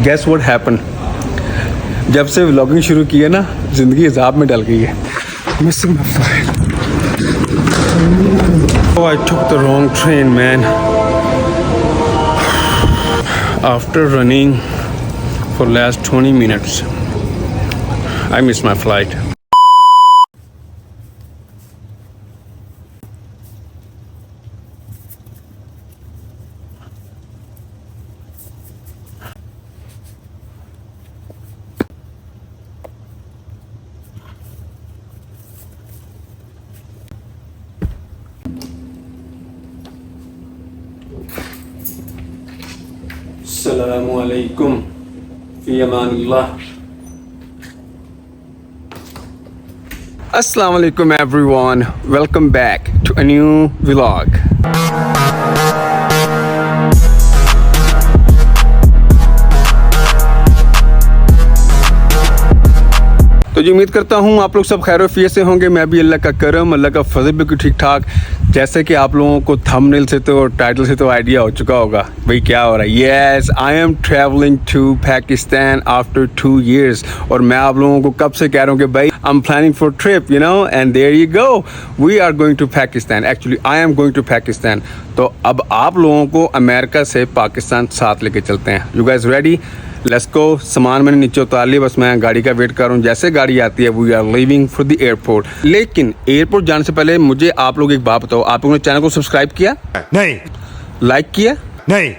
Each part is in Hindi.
गेस व्हाट हैपन, जब से व्लॉगिंग शुरू की है ना ज़िंदगी अजाब में डल गई है। Missing my flight. Oh, I took the wrong train, man. After running for last 20 minutes, I missed my flight. Assalamu alaikum. Fi amanillah. Assalamu alaikum everyone. Welcome back to a new vlog. तो जी उम्मीद करता हूँ आप लोग सब खैर-ओ-आफियत से होंगे। मैं भी अल्लाह का करम, अल्लाह का फजल बिल्कुल ठीक ठाक। जैसे कि आप लोगों को थंबनेल से तो टाइटल से तो आइडिया हो चुका होगा भाई क्या हो रहा है। Yes, I am travelling to Pakistan after 2 years। और मैं आप लोगों को कब से कह रहा हूँ कि भाई I am planning for trip, you know, and there you go, we are going to Pakistan. Actually I am going to Pakistan. तो अब आप लोगों को अमेरिका से पाकिस्तान साथ लेके चलते हैं। You guys ready? Let's go. सामान मैंने नीचे उतार लिया, बस मैं गाड़ी का वेट कर रहा हूँ। जैसे गाड़ी आती है we are leaving for the airport. लेकिन एयरपोर्ट जाने से पहले मुझे आप लोग एक बात बताओ, आप लोगों ने चैनल को सब्सक्राइब किया? नहीं। लाइक किया? नहीं।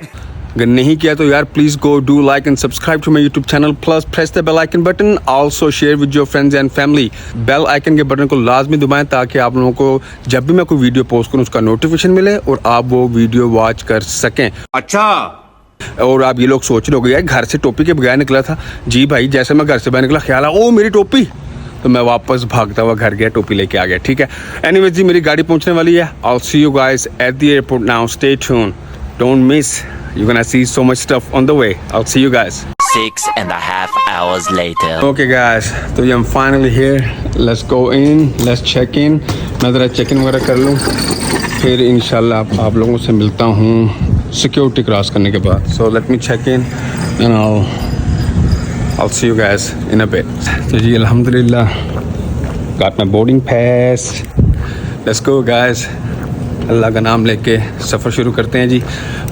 अगर नहीं किया तो यार please go do like and subscribe to my YouTube channel, plus press the bell icon button, also share with your friends and family. Bell icon के बटन को लाजमी दबाएं ताकि आप लोगों को जब भी मैं कोई वीडियो पोस्ट करूं उसका नोटिफिकेशन मिले और आप वो वीडियो वॉच कर सकें। अच्छा। और आप ये लोग सोच रहे हो यार घर से टोपी के बगैर निकला था। जी भाई, जैसे मैं घर से बाहर निकला ख्याल आया ओ मेरी टोपी, तो मैं वापस भागता हुआ घर गया, टोपी लेके आ गया। ठीक है, एनीवेज जी मेरी गाड़ी पहुंचने वाली है। I will see you guys at the airport now, stay tune, don't miss, you gonna see so much stuff on the way. I will see you guys 6.5 hours later. Okay guys, तो ये हम finally here, let's go in, let's check in. मैं ज़रा चेक इन वगैरह कर लूँ, फिर इंशाल्लाह आप लोगों से मिलता हूँ सिक्योरिटी क्रॉस करने के बाद। So let me check in and I'll see you guys in a bit. तो जी अल्हम्दुलिल्लाह got my boarding pass. Let's go guys. अल्लाह का नाम लेके सफ़र शुरू करते हैं जी।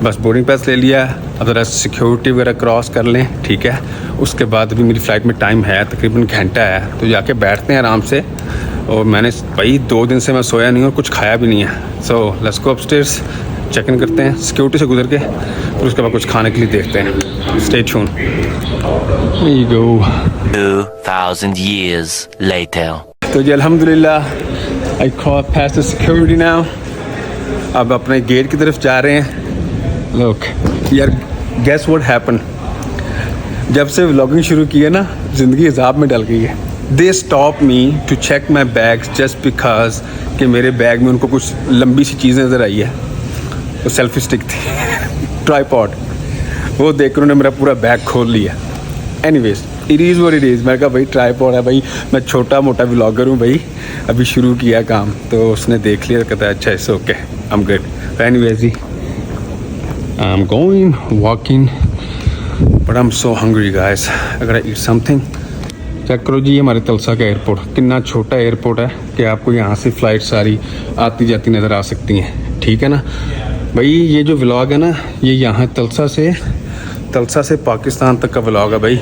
बस बोर्डिंग पास ले लिया, अब ज़रा सिक्योरिटी वगैरह क्रॉस कर लें, ठीक है। उसके बाद भी मेरी फ़्लाइट में टाइम है, तकरीबन घंटा है, तो जाके बैठते हैं आराम से। और मैंने भाई 2 दिन से मैं सोया नहीं और कुछ खाया भी नहीं है। So let's go upstairs, check in करते हैं सिक्योरिटी से गुजर के, फिर उसके बाद कुछ खाने के लिए देखते हैं। Stay tune. Here you go. 2,000 years later. तो जी अल्हम्दुलिल्लाह आई पास द सिक्योरिटी नाउ। अब अपने गेट की तरफ जा रहे हैं। लोग यार गेस व्हाट हैपन, जब से व्लॉगिंग शुरू की है ना ज़िंदगी अजाब में डल गई है। They stop me to check my bags just because कि मेरे बैग में उनको कुछ लंबी सी चीज़ नज़र आई है। वो सेल्फी स्टिक थी ट्राईपॉड, वो देख कर उन्होंने मेरा पूरा बैग खोल लिया। Anyways it is what it is. मैं कहा भाई ट्राईपॉड है भाई, मैं छोटा मोटा व्लॉगर हूँ भाई, अभी शुरू किया काम। तो उसने देख लिया, कहता है अच्छा it's okay, I am good. Anyways जी I am going walking but I am so hungry guys. अगर आई ईट समथिंग। चेक करो जी, ये हमारे तलसा का एयरपोर्ट कितना छोटा एयरपोर्ट है कि आपको यहाँ से फ़्लाइट सारी आती जाती नज़र आ सकती हैं, ठीक है ना भाई। ये जो व्लॉग है ना ये यहाँ तलसा से पाकिस्तान तक का व्लॉग है भाई।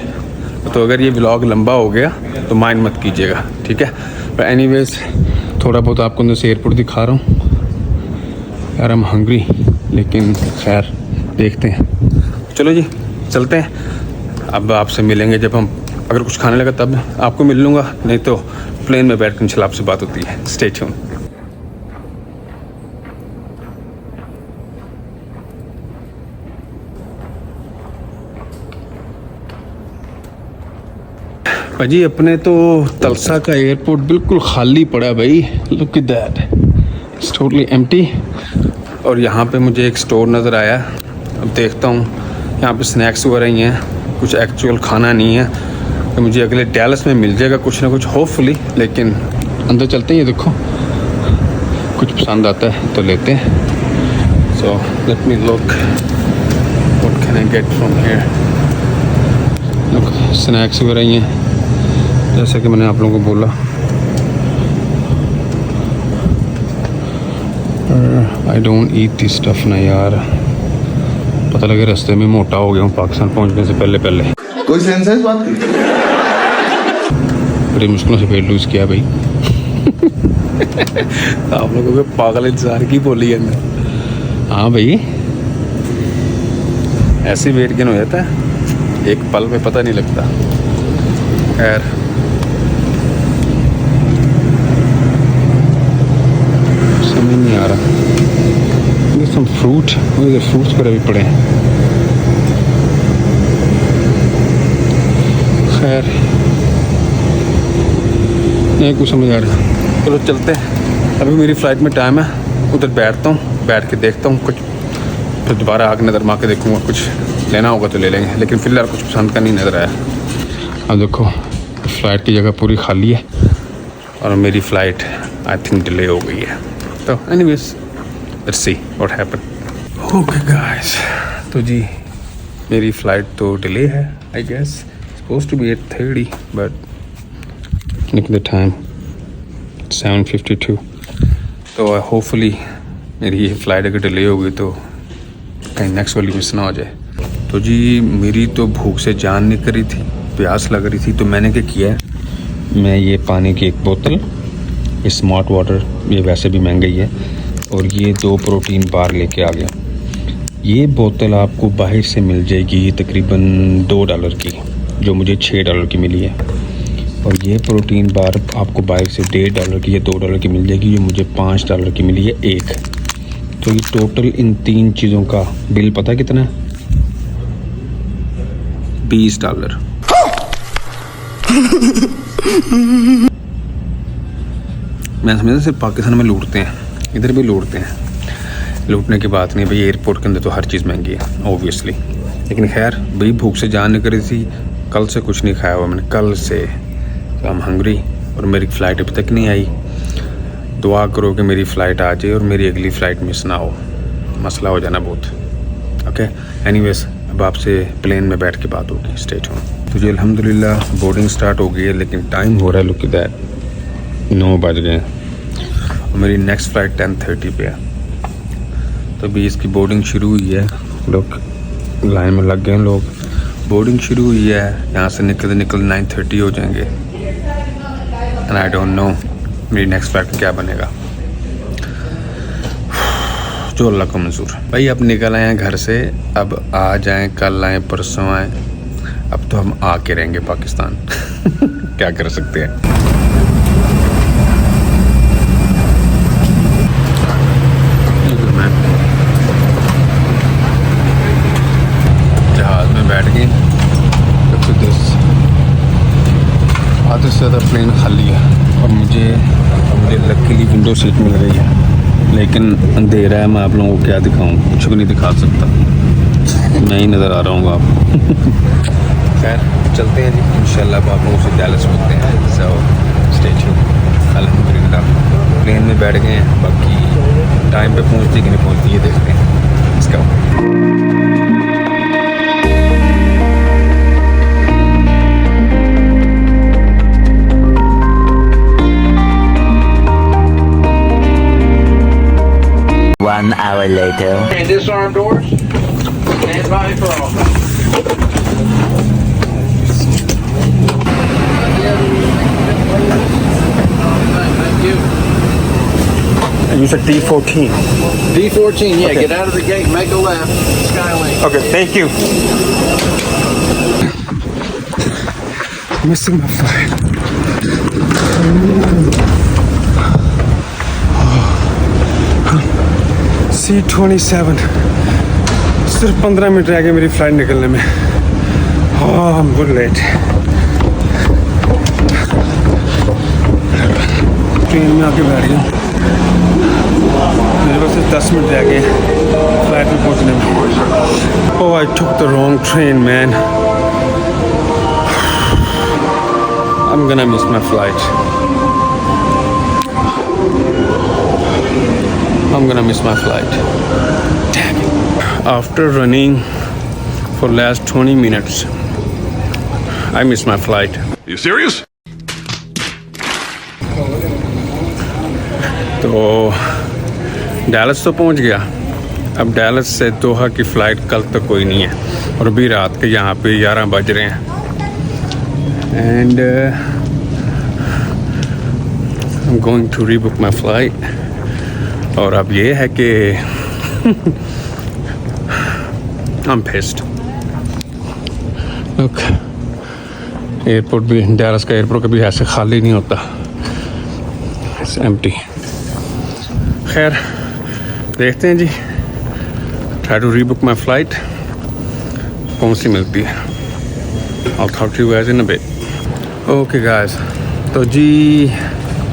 तो अगर ये व्लॉग लंबा हो गया तो माइंड मत कीजिएगा, ठीक है। पर एनीवेज थोड़ा बहुत आपको अंदर से एयरपोर्ट दिखा रहा हूँ यार। हम हंग्री, लेकिन खैर देखते हैं। चलो जी चलते हैं। अब आपसे मिलेंगे जब हम अगर कुछ खाने लगा तब आपको मिल लूँगा, नहीं तो प्लेन में बैठ कर इंशाल्लाह आपसे बात होती है। Stay tune. भाजी अपने तो तलसा का एयरपोर्ट बिल्कुल खाली पड़ा है भाई। Look at that, it's totally empty. और यहाँ पे मुझे एक स्टोर नज़र आया, अब देखता हूँ। यहाँ पे स्नैक्स वगैरह ही हैं, कुछ एक्चुअल खाना नहीं है। तो मुझे अगले डैलस में मिल जाएगा कुछ ना कुछ होपफुली। लेकिन अंदर चलते हैं, ये देखो कुछ पसंद आता है तो लेते हैं। सो let me look what can I get from here. Snacks वगैरह ही हैं, जैसे कि मैंने आप लोगों को बोला। I don't eat this stuff ना यार, पता लगे रास्ते में मोटा हो गया हूँ पाकिस्तान पहुँचने से पहले पहले। कोई सेंस है इस बात की? बड़ी मुश्किलों से वेट लूज़ किया भाई। आप लोगों को पागल इंतजार की बोली है। हाँ भाई, ऐसे वेट गेन हो जाता है एक पल में, पता नहीं लगता। खैर समझ नहीं आ रहा। ये सब फ्रूट, मुझे फ्रूट्स पर अभी पड़े हैं। खैर नहीं कुछ समझ आ रहा। चलो चलते हैं, अभी मेरी फ़्लाइट में टाइम है। उधर बैठता हूँ, बैठ के देखता हूँ कुछ, फिर दोबारा आगे नज़र मार के देखूँगा। कुछ लेना होगा तो ले लेंगे, लेकिन फ़िलहाल कुछ पसंद का नहीं नज़र आया। अब देखो फ़्लाइट की जगह पूरी खाली है और मेरी फ़्लाइट आई थिंक डिले हो गई है। तो anyways let's see what happen. Okay guys, तो जी मेरी फ़्लाइट तो डिले है। I guess suppose to be 8:30 but निक द टाइम 7:52। तो होपफुली मेरी ये फ़्लाइट अगर डिले हो गई तो कहीं नेक्स्ट वाली मिस ना हो जाए। तो जी मेरी तो भूख से जान निकल रही थी, प्यास लग रही थी, तो मैंने क्या किया है, मैं ये पानी की एक बोतल, ये स्मार्ट वाटर, ये वैसे भी महंगा ही है, और ये 2 प्रोटीन बार लेके आ गया। ये बोतल आपको बाहर से मिल जाएगी तकरीबन $2 की, जो मुझे $6 की मिली है। और ये प्रोटीन बार आपको बाहर से $1.5 की या $2 की मिल जाएगी, जो मुझे $5 की मिली है एक। तो ये टोटल इन 3 चीज़ों का बिल पता कितना है? $20। मैं समझता सिर्फ पाकिस्तान में लूटते हैं, इधर भी लूटते हैं। लूटने की बात नहीं भाई, एयरपोर्ट के अंदर तो हर चीज़ महंगी है ऑब्वियसली। लेकिन खैर भाई भूख से जान निकल रही थी, कल से कुछ नहीं खाया हुआ मैंने, कल से आई एम हंग्री, और मेरी फ़्लाइट अभी तक नहीं आई। दुआ करो कि मेरी फ़्लाइट आ जाए और मेरी अगली फ़्लाइट मिस ना हो, मसला हो जाना बहुत। ओके एनीवेज, अब आपसे प्लेन में बैठ के बात होगी, स्टे ट्यून्ड। तो जी अल्हम्दुलिल्लाह बोर्डिंग स्टार्ट हो गई है, लेकिन टाइम हो रहा है, लुक एट दैट 9 बज गए हैं और मेरी नेक्स्ट फ़्लाइट 10:30 पे है। तो अभी इसकी बोर्डिंग शुरू हुई है, लोग लाइन में लग गए हैं, लोग बोर्डिंग शुरू हुई है। यहाँ से निकल 9:30 हो जाएंगे एंड आई डोंट नो मेरी नेक्स्ट फ़्लाइट क्या बनेगा, जो अल्लाह को मंजूर। भाई अब निकल आए हैं घर से, अब आ जाएं, कल आएँ, परसों आएँ, अब तो हम आके रहेंगे पाकिस्तान। क्या कर सकते हैं। जहाज़ में बैठ गए, आधे से ज़्यादा प्लेन खाली है और मुझे लकीली विंडो सीट मिल गई है, लेकिन अंधेरा है, मैं आप लोगों को क्या दिखाऊं, कुछ भी नहीं दिखा सकता, मैं ही नज़र आ रहा हूँ आपको। खैर चलते हैं जी, इंशाल्लाह आप लोगों से डैलस मिलते हैं। So stay tuned. अल्हम्दुलिल्लाह प्लेन में बैठ गए हैं, बाकी टाइम पे पहुँचती कि नहीं पहुँचती ये देखते हैं। Let's go. One hour later. And disarm doors. Stand by for all. Thank you. And you said D14. D14, yeah, get out of the gate, make a left, Skylink. Okay, thank you. Missing my flight. C27, सिर्फ 15 मिनट रह गए मेरी फ़्लाइट निकलने में। I'm good late. ट्रेन में आके बैठ गया, मेरे पास सिर्फ 10 मिनट रह गए फ्लाइट में पहुंचने में। Oh, I took the wrong train, man. I'm gonna miss my flight. I'm gonna miss my flight. Damn it. After running for last 20 minutes, I miss my flight. You serious? तो डैलस तो पहुंच गया। अब डैलस से दोहा की फ़्लाइट कल तक कोई नहीं है और अभी रात के यहाँ पे 11 बज रहे हैं। And I am going to rebook my flight. और अब ये है कि I am pissed. Look, airport भी, डैलस का एयरपोर्ट कभी ऐसे खाली नहीं होता, इट्स एम्प्टी। खैर देखते हैं जी, try to rebook my flight, कौन सी मिलती है। I'll talk to you guys in a bit. Okay guys, तो जी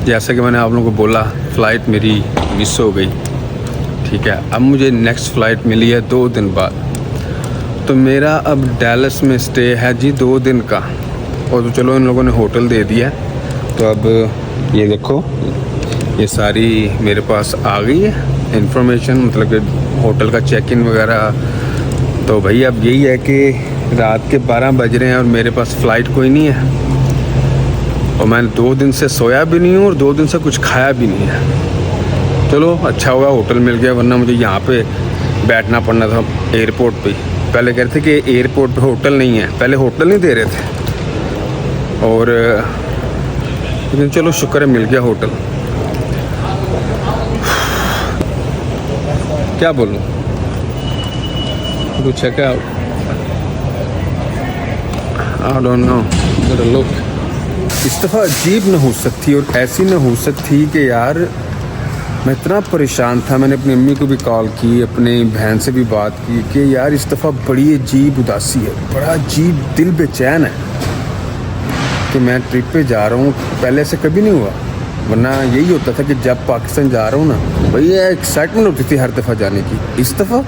जैसा कि मैंने आप लोगों को बोला, फ़्लाइट मेरी मिस हो गई, ठीक है। अब मुझे नेक्स्ट फ़्लाइट मिली है 2 दिन बाद। तो मेरा अब डैलस में स्टे है जी 2 दिन का। और तो चलो इन लोगों ने होटल दे दिया, तो अब ये देखो, ये सारी मेरे पास आ गई है इंफॉर्मेशन, मतलब कि होटल का चेक इन वगैरह। तो भाई अब यही है कि रात के 12 बज रहे हैं और मेरे पास फ़्लाइट कोई नहीं है और मैंने 2 दिन से सोया भी नहीं हूँ और 2 दिन से कुछ खाया भी नहीं है। चलो अच्छा हुआ होटल मिल गया, वरना मुझे यहाँ पे बैठना पड़ना था एयरपोर्ट पे। पहले कह रहे थे कि एयरपोर्ट पे होटल नहीं है, पहले होटल नहीं दे रहे थे, और लेकिन चलो शुक्र है मिल गया होटल। क्या बोलूँ, कुछ check out, I don't know, but look, इस दफ़ा अजीब नहूसत थी और ऐसी नहूसत थी कि यार मैं इतना परेशान था। मैंने अपनी अम्मी को भी कॉल की, अपनी बहन से भी बात की कि यार इस दफ़ा बड़ी अजीब उदासी है, बड़ा अजीब दिल बेचैन है कि मैं ट्रिप पे जा रहा हूँ। पहले से कभी नहीं हुआ, वरना यही होता था कि जब पाकिस्तान जा रहा हूँ ना, भैया एक्साइटमेंट होती थी हर दफ़ा जाने की। इस दफ़ा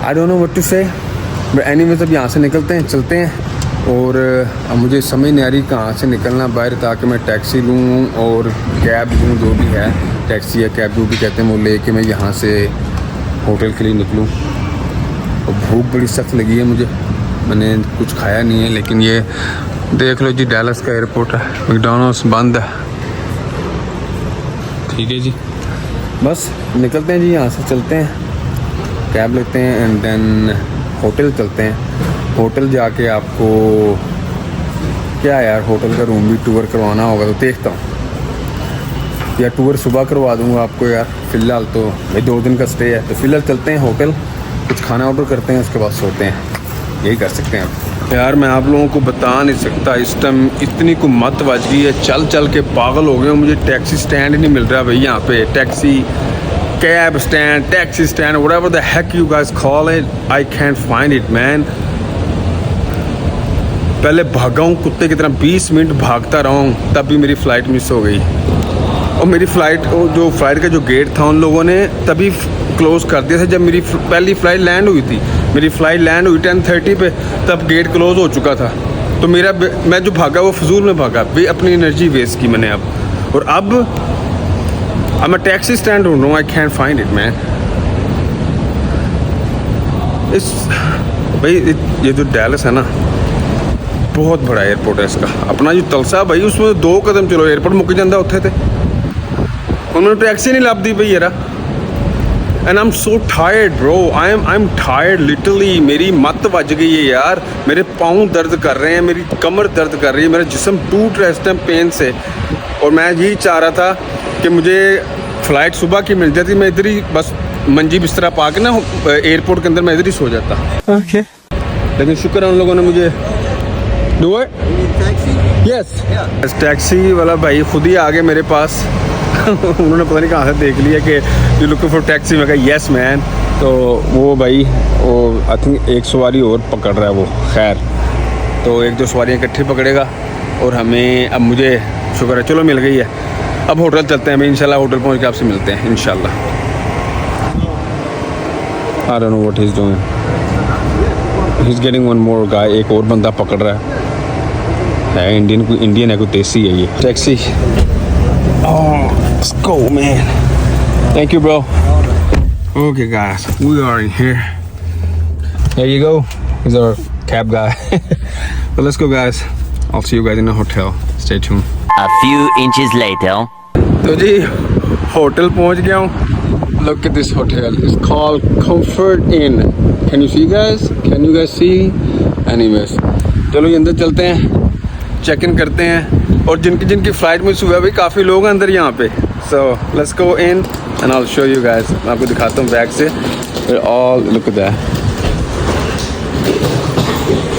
I don't know what to say, but anyways अब यहाँ से निकलते हैं, चलते हैं। और अब मुझे समझ नहीं आ रही कहाँ से निकलना बाहर, ताकि मैं टैक्सी लूँ और कैब लूँ, जो भी है, टैक्सी या कैब जो भी कहते हैं, वो ले कर मैं यहाँ से होटल के लिए निकलूँ। और भूख बड़ी सख्त लगी है मुझे, मैंने कुछ खाया नहीं है। लेकिन ये देख लो जी, डैलस का एयरपोर्ट है, मैकडॉनल्ड्स बंद है, ठीक है जी। बस निकलते हैं जी, यहाँ से चलते हैं, कैब लेते हैं एंड देन होटल चलते हैं। होटल जाके आपको क्या यार, होटल का रूम भी टूर करवाना होगा, तो देखता हूँ, या टूर सुबह करवा दूँगा आपको यार। फ़िलहाल तो भाई 2 दिन का स्टे है, तो फ़िलहाल चलते हैं होटल, कुछ खाना ऑर्डर करते हैं, उसके बाद सोते हैं, यही कर सकते हैं आप। यार मैं आप लोगों को बता नहीं सकता, इस टाइम इतनी को मत बज गई है, चल चल के पागल हो गए हूँ। मुझे टैक्सी स्टैंड नहीं मिल रहा भाई यहाँ पे, taxi, cab stand, taxi stand, whatever the heck you guys call it, I can't find it man. पहले भागा हूँ कुत्ते की तरह, 20 मिनट भागता रहा हूँ, तब भी मेरी फ़्लाइट मिस हो गई। और मेरी फ़्लाइट, जो फ़्लाइट का जो गेट था उन लोगों ने तभी क्लोज़ कर दिया था जब मेरी पहली फ़्लाइट लैंड हुई थी। मेरी फ़्लाइट लैंड हुई 10:30 पे, तब गेट क्लोज़ हो चुका था। तो मेरा, मैं जो भागा वो फजूल में भागा, भी अपनी एनर्जी वेस्ट की मैंने अब। और अब मैं टैक्सी स्टैंड ढूंढ रहा हूँ, I can't find it man. इस भाई ये जो डैलस है ना, बहुत बड़ा एयरपोर्ट है इसका। अपना जो तलसा भाई, उसमें 2 कदम चलो एयरपोर्ट मुक जाता उत्थे थे, उन्होंने टैक्सी नहीं लभदी पई यार। And I am so tired bro, I am tired literally. मेरी मत बज गई है यार, मेरे पाँव दर्द कर रहे हैं, मेरी कमर दर्द कर रही है, मेरा जिस्म टूट रहा है इस टाइम पेन से। और मैं यही चाह रहा था कि मुझे फ़्लाइट सुबह की मिल जाती, मैं इधर ही बस मंजी बिस्तरा पा के ना एयरपोर्ट के अंदर मैं इधर ही सो जाता। ओके, लेकिन शुक्र है उन लोगों ने मुझे यस टैक्सी वाला भाई खुद ही आ गए मेरे पास। उन्होंने पता नहीं कहाँ से देख लिया कि यू लुकिंग फॉर टैक्सी, मैं कहा यस मैन। तो वो भाई, वो आई थिंक एक सवारी और पकड़ रहा है वो। खैर, तो 1-2 सवारियाँ इकट्ठी पकड़ेगा और हमें, अब मुझे शुक्र है चलो मिल गई है। अब होटल चलते हैं, मैं इंशाल्लाह होटल पहुँच के आपसे मिलते हैं इंशाल्लाह। I don't know what he is doing, he is getting one more guy, एक और बंदा पकड़ रहा है इंडियन है, कोई देसी है ये taxi. Let's go, man. Thank you, bro. Okay, guys, we are in here. There you go. Here's our cab guy. But let's go, guys. I'll see you guys in the hotel. Stay tuned. A few inches later. तो जी होटल पहुंच गया हूँ. Look at this hotel. It's called Comfort Inn. Can you see, guys? Can you guys see? Anyways, चलो ये अंदर चलते हैं, चेक इन करते हैं. और जिनकी जिनकी फ़्लाइट मिस हुआ है भाई, काफ़ी लोग हैं अंदर यहाँ पे. So let's go in and I'll show you guys. मैं आपको दिखाता हूँ बैग से. They're all, look at that.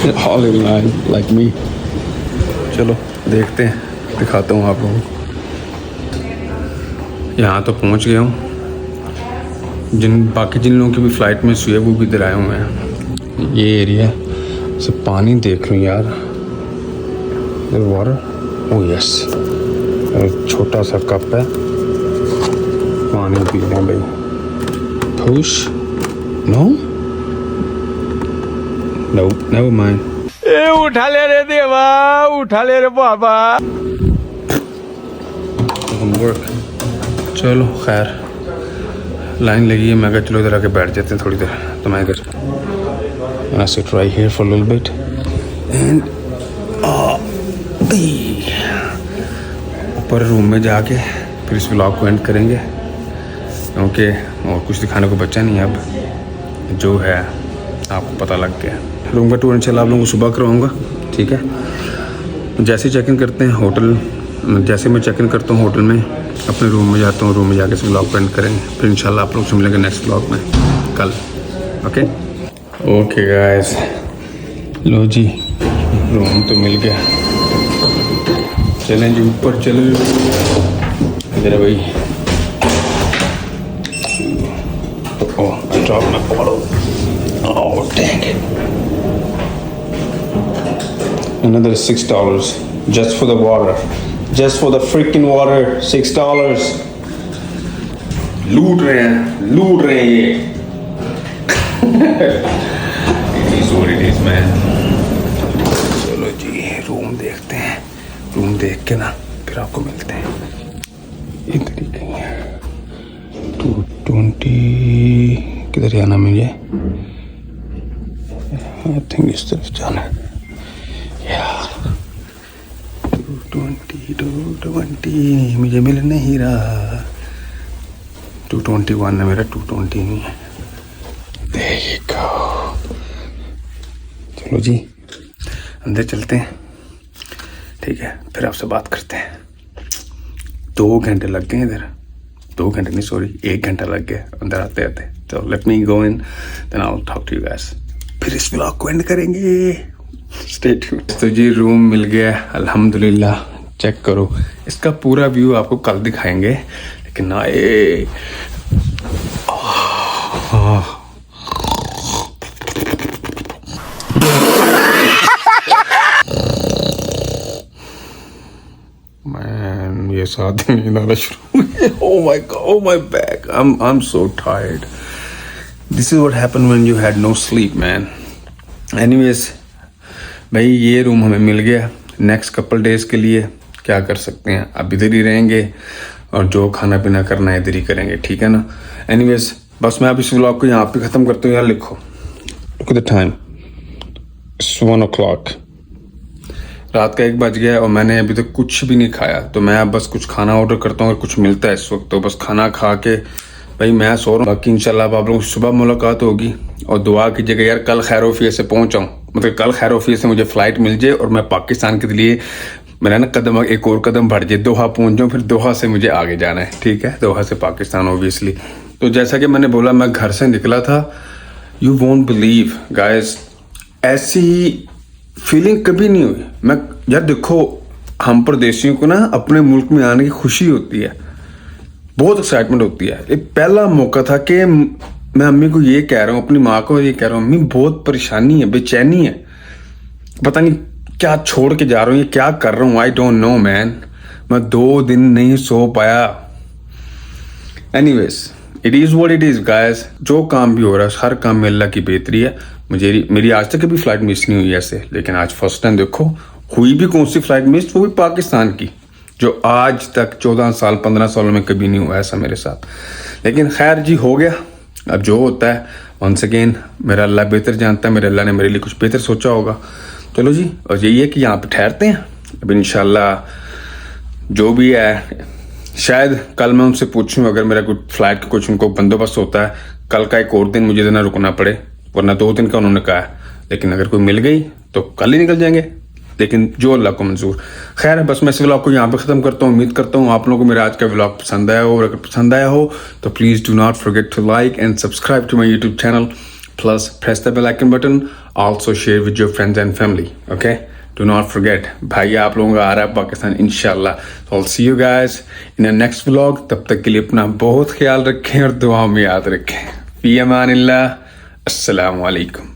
They're all in line like me. चलो देखते हैं, दिखाता हूँ आप लोगों को. यहाँ तो पहुँच गया हूँ. बाकी जिन लोगों की भी फ़्लाइट मिस हुई है वो भी इधर आए हुए हैं. ये एरिया से पानी देख लूँ यार. वाटर, ओह यस, छोटा सा कप है, पानी पी रहे हैं भाई. Push, no no, never mind. ए उठा ले रे देवा, उठा ले रे बाबा. वर्क. चलो खैर, लाइन लगी है. मैं कहा चलो इधर आके बैठ जाते हैं थोड़ी देर. तो मैं इधर I sit right here for a little bit and ऊपर रूम में जाके फिर इस व्लॉग को एंड करेंगे, क्योंकि और कुछ दिखाने को बचा नहीं. अब जो है आपको पता लग गया. रूम का टूर इंशाल्लाह आप लोगों को सुबह करवाऊँगा, ठीक है. जैसे चेक इन करते हैं होटल, जैसे मैं चेक इन करता हूँ होटल में, अपने रूम में जाता हूँ, रूम में जाके इस व्लॉग को एंड करेंगे. फिर इंशाल्लाह आप लोग से मिलेंगे नेक्स्ट व्लॉग में कल. ओके गाइस, लो जी रूम तो मिल गया. चलें जी ऊपर, चलो इधर भाई. Drop my bottle. Oh dang it. Another $6 just for the water, just for the freaking water. $6. लूट रहे हैं ये. It is what it is, man. चलो जी रूम देखते हैं. रूम देख के ना फिर आपको मिलते हैं. ये तरीके हैं. 220 किधर जाना मुझे? आई थिंक इस तरफ जाना. या 220 मुझे मिल नहीं रहा. 221 है मेरा, 220 नहीं है. There you go. चलो जी अंदर चलते हैं, ठीक है. फिर आपसे बात करते हैं. 2 घंटे लग गए इधर. 2 घंटे नहीं, सॉरी 1 घंटा लग गया अंदर आते आते. तो let me go in, then I will talk to you guys. फिर इस व्लॉग को एंड करेंगे. Stay tuned. तो जी रूम मिल गया अल्हम्दुलिल्लाह. चेक करो, इसका पूरा व्यू आपको कल दिखाएंगे, लेकिन ना ये ये साथ ही नींद आना शुरू. Oh my God, oh my back. I'm so tired. This is what happened when you had no sleep, man. Anyways, भाई ये रूम हमें मिल गया. नेक्स्ट कपल डेज के लिए क्या कर सकते हैं, अब इधर ही रहेंगे और जो खाना पीना करना है इधर ही करेंगे, ठीक है ना. एनीवेज बस मैं अब इस व्लॉग को यहाँ पे ख़त्म करता हूँ. यार लिखो, look at the time. It's 1 o'clock. रात का 1 बज गया और मैंने अभी तक कुछ भी नहीं खाया. तो मैं अब बस कुछ खाना ऑर्डर करता हूँ अगर कुछ मिलता है इस वक्त. तो बस खाना खा के भाई मैं सो रहा हूँ. बाकी इंशाल्लाह आप लोगों से सुबह मुलाकात होगी. और दुआ कीजिएगा यार कल खैरोफिया से पहुँचाऊँ, मतलब कल खैरोफिया से मुझे फ़्लाइट मिल जाए और मैं पाकिस्तान के लिए मेरा ना कदम एक और कदम बढ़ जाए. दोहा पहुँच जाऊँ, फिर दोहा से मुझे आगे जाना है, ठीक है. दोहा से पाकिस्तान ओबियसली. तो जैसा कि मैंने बोला, मैं घर से निकला था. यू वोंट बिलीव गाइस, ऐसी फीलिंग कभी नहीं हुई. मैं यार देखो, हम परदेशियों को ना अपने मुल्क में आने की खुशी होती है, बहुत एक्साइटमेंट होती है. ये पहला मौका था कि मैं अम्मी को ये कह रहा हूँ, अपनी माँ को ये कह रहा हूँ, अम्मी बहुत परेशानी है, बेचैनी है, पता नहीं क्या छोड़ के जा रहा हूँ, ये क्या कर रहा हूँ. आई डोंट नो मैन. मैं 2 दिन नहीं सो पाया. Anyways it is what it is guys. जो काम भी हो रहा है, हर काम में अल्लाह की बेहतरी है. मेरी आज तक कभी फ्लाइट मिस नहीं हुई ऐसे, लेकिन आज फर्स्ट टाइम देखो हुई भी. कौन सी फ्लाइट मिस, वो भी पाकिस्तान की, जो आज तक 14 साल 15 सालों में कभी नहीं हुआ ऐसा मेरे साथ. लेकिन खैर जी हो गया. अब जो होता है वंस अगेन मेरा अल्लाह बेहतर जानता है, मेरे अल्लाह ने मेरे लिए कुछ बेहतर सोचा होगा। चलो जी, और यही है कि यहाँ पे ठहरते हैं अब इंशाल्लाह जो भी है। शायद कल मैं उनसे पूछूं, अगर मेरा कोई फ्लाइट का कुछ उनको बंदोबस्त होता है, कल का एक और दिन मुझे ना रुकना पड़े, वरना 2 दिन का उन्होंने कहा है। लेकिन अगर कोई मिल गई तो कल ही निकल जाएंगे, लेकिन जो अल्लाह को मंजूर। खैर बस मैं इस व्लॉग को यहाँ पे ख़त्म करता हूँ। उम्मीद करता हूँ आप लोगों को मेरा आज का व्लॉग पसंद आया हो, और अगर पसंद आया हो तो please do not forget to like and subscribe to my YouTube channel, plus press the bell icon button, also share with your friends and family. Okay, do not forget, भाई आप लोगों का आ रहा है पाकिस्तान इंशाल्लाह। So I see you guys in the next vlog. तब तक के लिए अपना बहुत ख्याल रखें और दुआओं में याद रखें। फी अमानिल्लाह, अस्सलामु अलैकुम।